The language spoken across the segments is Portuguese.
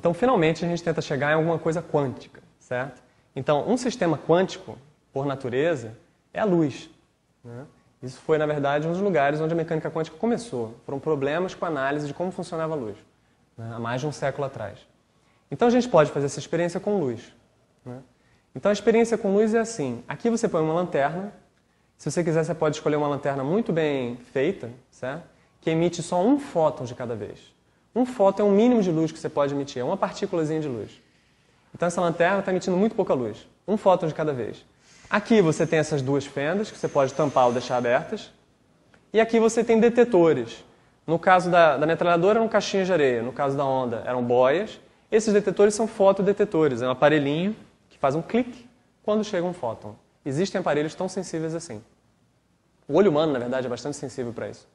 Então, finalmente, a gente tenta chegar em alguma coisa quântica, certo? Então, um sistema quântico, por natureza, é a luz, né? Isso foi, na verdade, um dos lugares onde a mecânica quântica começou. Foram problemas com a análise de como funcionava a luz, né? Há mais de um século atrás. Então, a gente pode fazer essa experiência com luz, né? Então, a experiência com luz é assim. Aqui você põe uma lanterna. Se você quiser, você pode escolher uma lanterna muito bem feita, certo? Que emite só um fóton de cada vez. Um fóton é o mínimo de luz que você pode emitir, é uma partículazinha de luz. Então, essa lanterna está emitindo muito pouca luz. Um fóton de cada vez. Aqui você tem essas duas fendas, que você pode tampar ou deixar abertas. E aqui você tem detetores. No caso da metralhadora, eram caixinhas de areia. No caso da onda, eram boias. Esses detetores são fotodetetores. É um aparelhinho que faz um clique quando chega um fóton. Existem aparelhos tão sensíveis assim. O olho humano, na verdade, é bastante sensível para isso.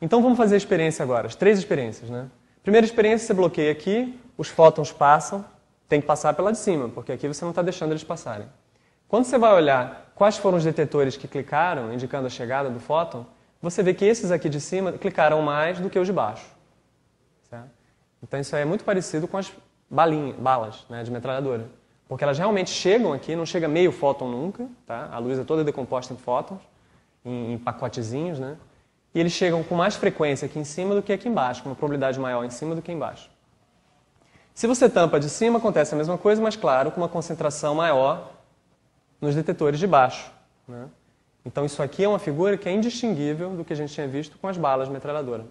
Então vamos fazer a experiência agora. As 3 experiências, né? Primeira experiência, você bloqueia aqui, os fótons passam, tem que passar pela de cima, porque aqui você não está deixando eles passarem. Quando você vai olhar quais foram os detetores que clicaram, indicando a chegada do fóton, você vê que esses aqui de cima clicaram mais do que os de baixo, certo? Então isso aí é muito parecido com as balas, né, de metralhadora. Porque elas realmente chegam aqui, não chega meio fóton nunca, tá? A luz é toda decomposta em fótons, em pacotezinhos, né? E eles chegam com mais frequência aqui em cima do que aqui embaixo, com uma probabilidade maior em cima do que embaixo. Se você tampa de cima, acontece a mesma coisa, mas claro, com uma concentração maior nos detetores de baixo, né? Então isso aqui é uma figura que é indistinguível do que a gente tinha visto com as balas de metralhadora,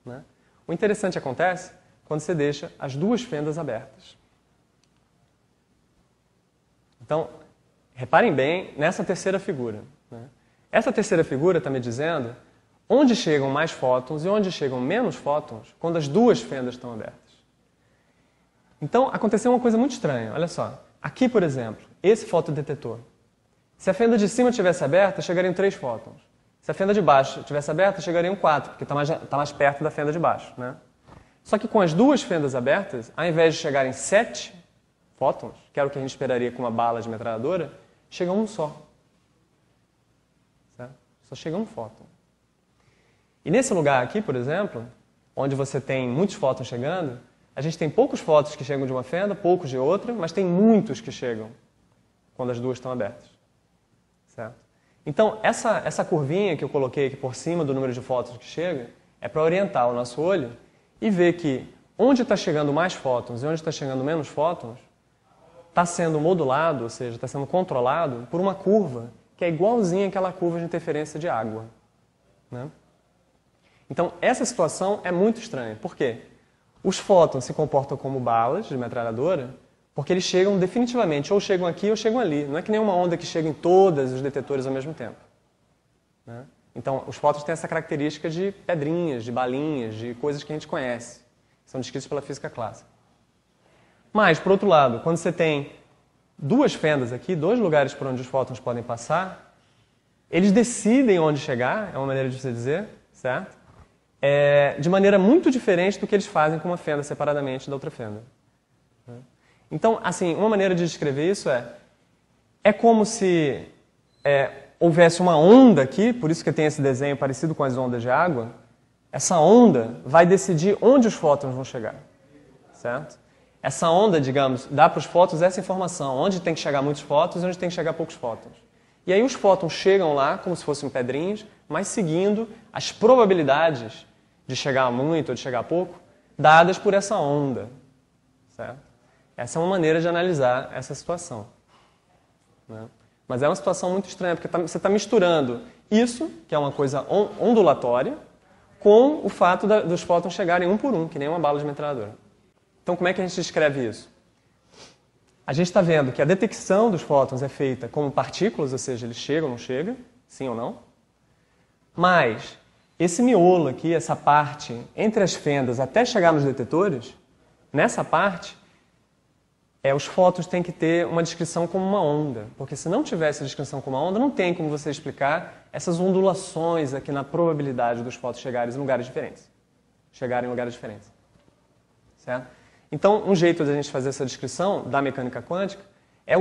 né? O interessante acontece quando você deixa as duas fendas abertas. Então, reparem bem nessa terceira figura, né? Essa terceira figura está me dizendo onde chegam mais fótons e onde chegam menos fótons quando as duas fendas estão abertas. Então, aconteceu uma coisa muito estranha. Olha só. Aqui, por exemplo, esse fotodetetor. Se a fenda de cima tivesse aberta, chegariam 3 fótons. Se a fenda de baixo tivesse aberta, chegariam 4, porque está mais perto da fenda de baixo, né? Só que com as duas fendas abertas, ao invés de chegarem 7 fótons, que era o que a gente esperaria com uma bala de metralhadora, chega um só. Certo? Só chega um fóton. E nesse lugar aqui, por exemplo, onde você tem muitos fótons chegando, a gente tem poucos fótons que chegam de uma fenda, poucos de outra, mas tem muitos que chegam quando as duas estão abertas. Certo? Então, essa curvinha que eu coloquei aqui por cima do número de fótons que chega, é para orientar o nosso olho e ver que onde está chegando mais fótons e onde está chegando menos fótons, está sendo modulado, ou seja, está sendo controlado por uma curva que é igualzinha àquela curva de interferência de água, né? Então, essa situação é muito estranha. Por quê? Os fótons se comportam como balas de metralhadora porque eles chegam definitivamente, ou chegam aqui ou chegam ali. Não é que nem uma onda que chega em todos os detetores ao mesmo tempo, né? Então, os fótons têm essa característica de pedrinhas, de balinhas, de coisas que a gente conhece. São descritos pela física clássica. Mas, por outro lado, quando você tem duas fendas aqui, 2 lugares por onde os fótons podem passar, eles decidem onde chegar, é uma maneira de você dizer, certo? De maneira muito diferente do que eles fazem com uma fenda separadamente da outra fenda. Então, assim, uma maneira de descrever isso é como se houvesse uma onda aqui, por isso que tem esse desenho parecido com as ondas de água. Essa onda vai decidir onde os fótons vão chegar, certo? Essa onda, digamos, dá para os fótons essa informação, onde tem que chegar muitos fótons e onde tem que chegar poucos fótons. E aí os fótons chegam lá como se fossem pedrinhas, mas seguindo as probabilidades de chegar muito ou de chegar pouco, dadas por essa onda, certo? Essa é uma maneira de analisar essa situação, né? Mas é uma situação muito estranha, porque você está misturando isso, que é uma coisa ondulatória, com o fato dos fótons chegarem um por um, que nem uma bala de metralhadora. Então, como é que a gente descreve isso? A gente está vendo que a detecção dos fótons é feita como partículas, ou seja, eles chegam ou não chegam, sim ou não. Mas esse miolo aqui, essa parte entre as fendas até chegar nos detetores, nessa parte, os fótons têm que ter uma descrição como uma onda. Porque se não tivesse a descrição como uma onda, não tem como você explicar essas ondulações aqui na probabilidade dos fótons chegarem em lugares diferentes. Certo? Então, um jeito de a gente fazer essa descrição da mecânica quântica é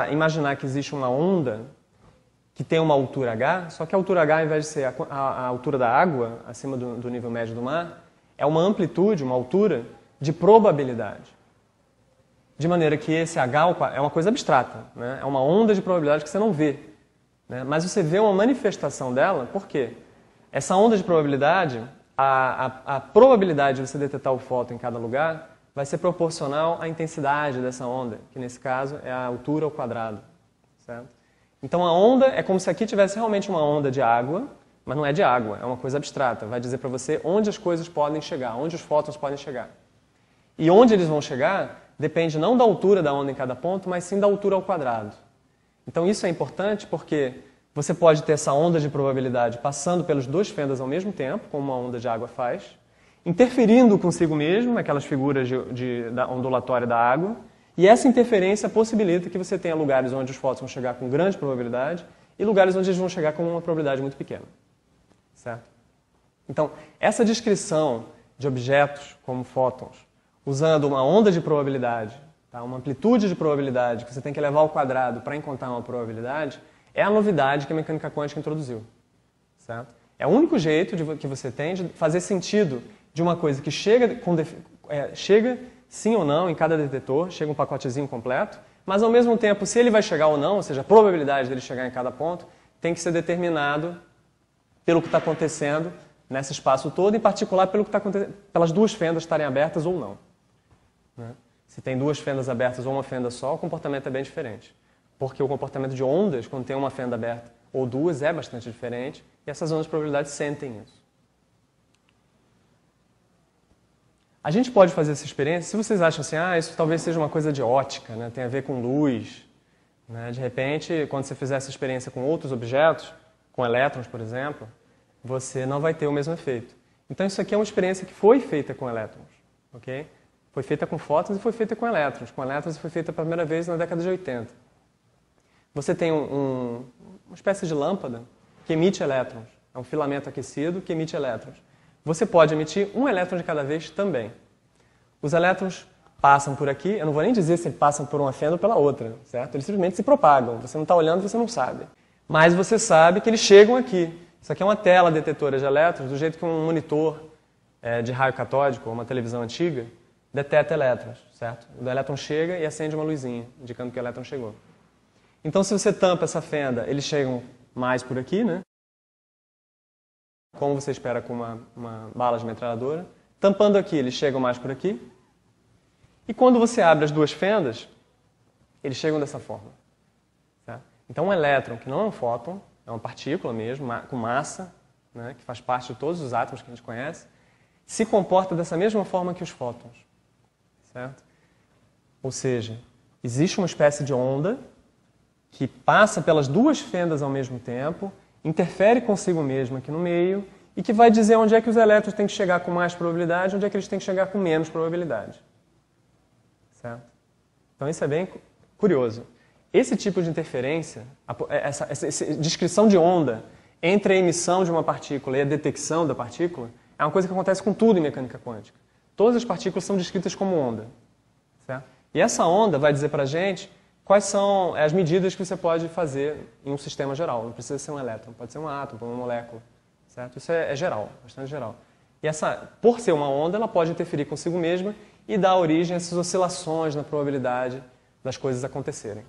imaginar que existe uma onda que tem uma altura h, só que a altura h, ao invés de ser a altura da água, acima do nível médio do mar, é uma amplitude, uma altura de probabilidade. De maneira que esse H é uma coisa abstrata, né? É uma onda de probabilidade que você não vê, né? Mas você vê uma manifestação dela, por quê? Essa onda de probabilidade, a probabilidade de você detectar o fóton em cada lugar vai ser proporcional à intensidade dessa onda, que nesse caso é a altura ao quadrado, certo? Então a onda é como se aqui tivesse realmente uma onda de água, mas não é de água, é uma coisa abstrata. Vai dizer para você onde as coisas podem chegar, onde os fótons podem chegar. E onde eles vão chegar depende não da altura da onda em cada ponto, mas sim da altura ao quadrado. Então isso é importante porque você pode ter essa onda de probabilidade passando pelas duas fendas ao mesmo tempo, como uma onda de água faz, interferindo consigo mesmo, naquelas figuras da ondulatória da água, e essa interferência possibilita que você tenha lugares onde os fótons vão chegar com grande probabilidade e lugares onde eles vão chegar com uma probabilidade muito pequena. Certo? Então, essa descrição de objetos como fótons, usando uma onda de probabilidade, tá? Uma amplitude de probabilidade que você tem que levar ao quadrado para encontrar uma probabilidade, é a novidade que a mecânica quântica introduziu. Certo? É o único jeito que você tem de fazer sentido de uma coisa que chega sim ou não em cada detetor, chega um pacotezinho completo, mas ao mesmo tempo, se ele vai chegar ou não, ou seja, a probabilidade dele chegar em cada ponto, tem que ser determinado pelo que está acontecendo nesse espaço todo, em particular pelo que está acontecendo, pelas duas fendas estarem abertas ou não. Né? Se tem duas fendas abertas ou uma fenda só, o comportamento é bem diferente. Porque o comportamento de ondas, quando tem uma fenda aberta ou duas, é bastante diferente, e essas ondas de probabilidade sentem isso. A gente pode fazer essa experiência, se vocês acham assim, isso talvez seja uma coisa de ótica, né? Tem a ver com luz. Né? De repente, quando você fizer essa experiência com outros objetos, com elétrons, por exemplo, você não vai ter o mesmo efeito. Então isso aqui é uma experiência que foi feita com elétrons. Okay? Foi feita com fótons e foi feita com elétrons. Com elétrons foi feita pela primeira vez na década de 80. Você tem uma espécie de lâmpada que emite elétrons. É um filamento aquecido que emite elétrons. Você pode emitir um elétron de cada vez também. Os elétrons passam por aqui, eu não vou nem dizer se passam por uma fenda ou pela outra, certo? Eles simplesmente se propagam. Você não está olhando, você não sabe. Mas você sabe que eles chegam aqui. Isso aqui é uma tela detetora de elétrons, do jeito que um monitor de raio catódico, ou uma televisão antiga, detecta elétrons, certo? O elétron chega e acende uma luzinha, indicando que o elétron chegou. Então, se você tampa essa fenda, eles chegam mais por aqui, né? Como você espera com uma bala de metralhadora. Tampando aqui, eles chegam mais por aqui. E quando você abre as duas fendas, eles chegam dessa forma. Certo? Então, um elétron, que não é um fóton, é uma partícula mesmo, com massa, né, que faz parte de todos os átomos que a gente conhece, se comporta dessa mesma forma que os fótons. Certo? Ou seja, existe uma espécie de onda que passa pelas duas fendas ao mesmo tempo, interfere consigo mesmo aqui no meio e que vai dizer onde é que os elétrons têm que chegar com mais probabilidade, onde é que eles têm que chegar com menos probabilidade. Certo? Então isso é bem curioso. Esse tipo de interferência, essa descrição de onda entre a emissão de uma partícula e a detecção da partícula, é uma coisa que acontece com tudo em mecânica quântica. Todas as partículas são descritas como onda. Certo? E essa onda vai dizer para a gente quais são as medidas que você pode fazer em um sistema geral. Não precisa ser um elétron, pode ser um átomo, uma molécula. Certo? Isso é geral, bastante geral. E por ser uma onda, ela pode interferir consigo mesma e dar origem a essas oscilações na probabilidade das coisas acontecerem.